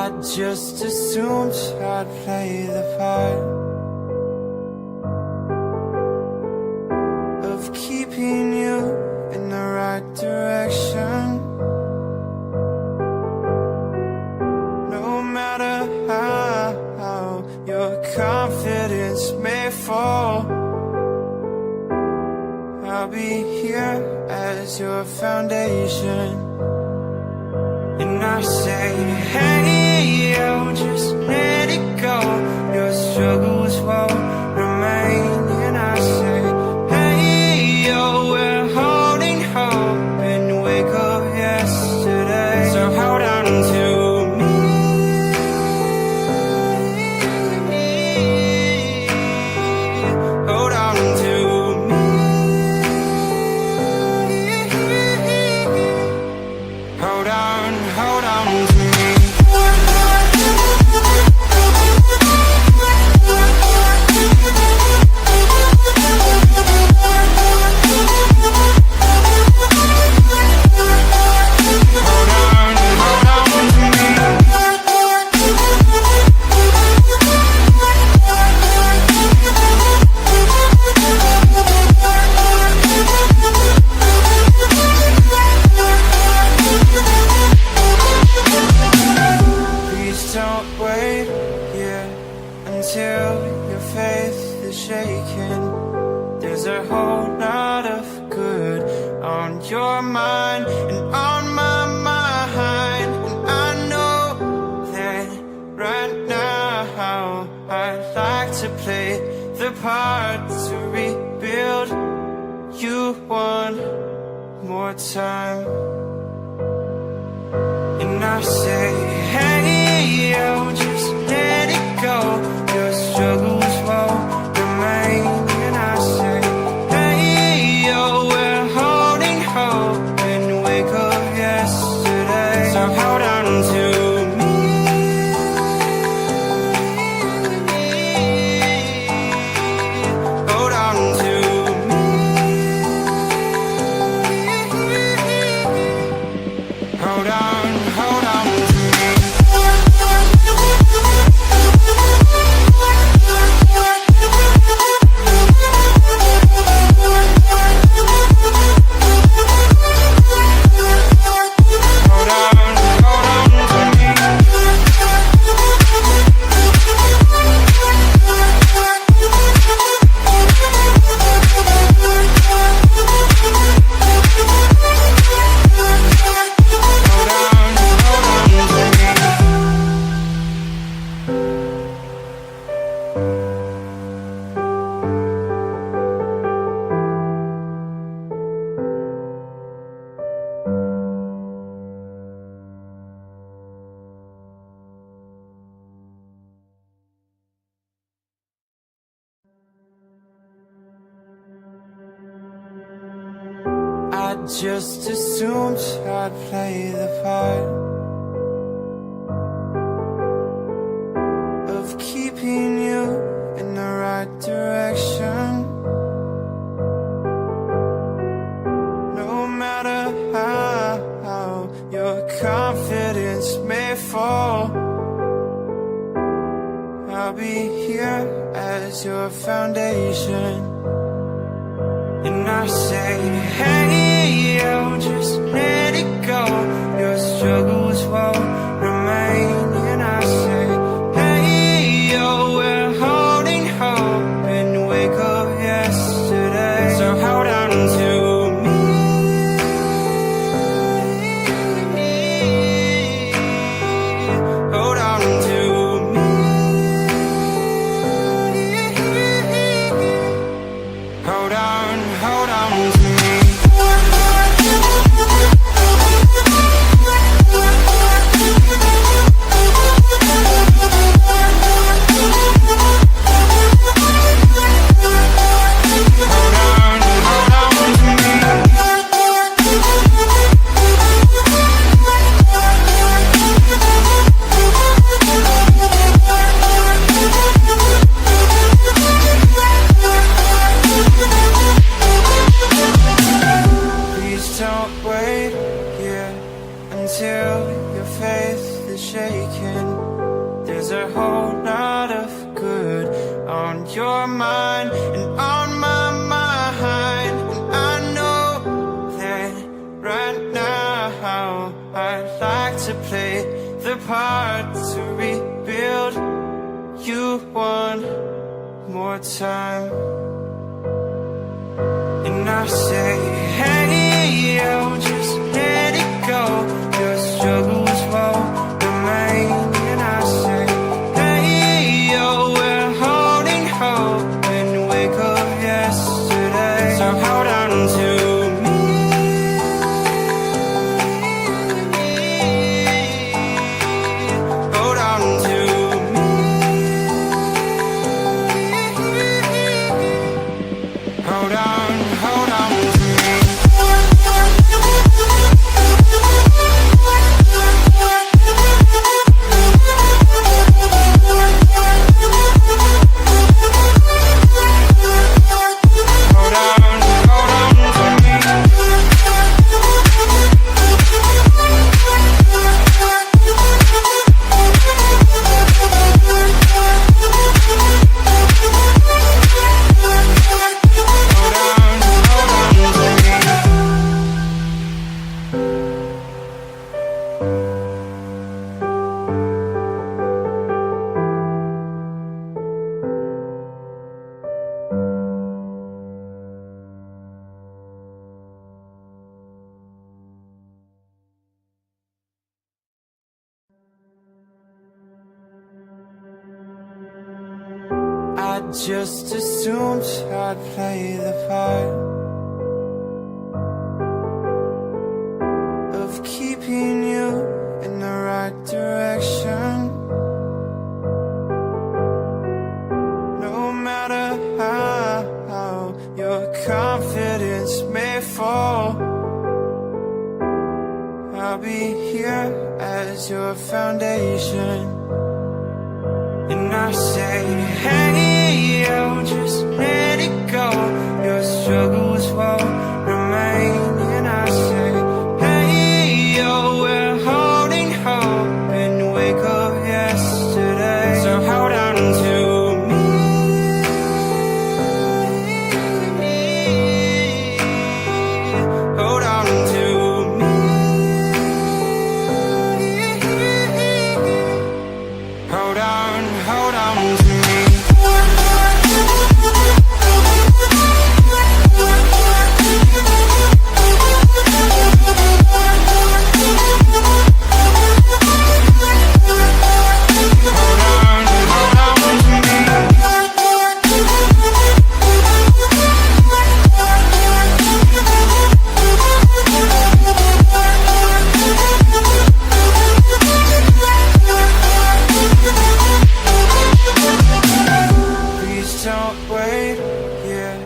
I just assumed I'd play the part of keeping you in the right direction. No matter how your confidence may fall, I'll be here as your foundation. And I say, hey, yo, just let it go. Your struggles won't remain. And I say, hey, yo, we're holding hope and wake up yesterday. So hold on to me. Hold on to me. Hold on to me. Don't wait here until your faith is shaken. There's a whole lot of good on your mind and on my mind. And I know that right now I'd like to play the part to rebuild you one more time. And I say, hey, yo, just let it go. Your struggles won't remain. And I say, hey, yo, we're holding hope and wake up yesterday. So hold on to me. Hold on to me. Hold on to me. I just assumed I'd play the part of keeping you in the right direction. No matter how your confidence may fall, I'll be here as your foundation. And I say, hey, yo, just let it go. Your struggles won't remain. And I say, hey, yo, we're holding hope and wake up yesterday. So hold on to me. Hold on to me. Hold on to me. Don't wait here until your faith is is shaking. There's a whole lot of good on your mind and on my mind. And I know that right now I'd like to play the part to rebuild you one more time. And I say, hey, yo, just let it go. Your struggles won't remain. And I say, hey, yo, we're holding hope when we wake up yesterday. So hold on to me. Hold on to me. Hold on, hold on to me. Hold on to me. I just assumed I'd play the part of keeping you in the right direction. No matter how your confidence may fall, I'll be here as your foundation. And I say, hey, yo, just let it go. Your struggles won't remain. And I say, hey, yo, we're holding hope when we wake up yesterday. So hold on to me. Hold on to me. Hold on to me. Don't wait here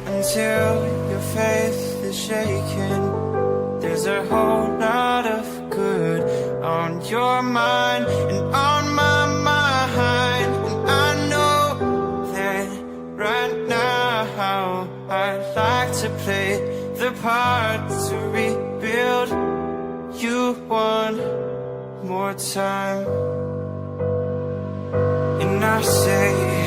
until your faith is shaken. There's a whole lot of good on your mind and on my mind. And I know that right now I'd like to play the part to rebuild you one more time. And I say,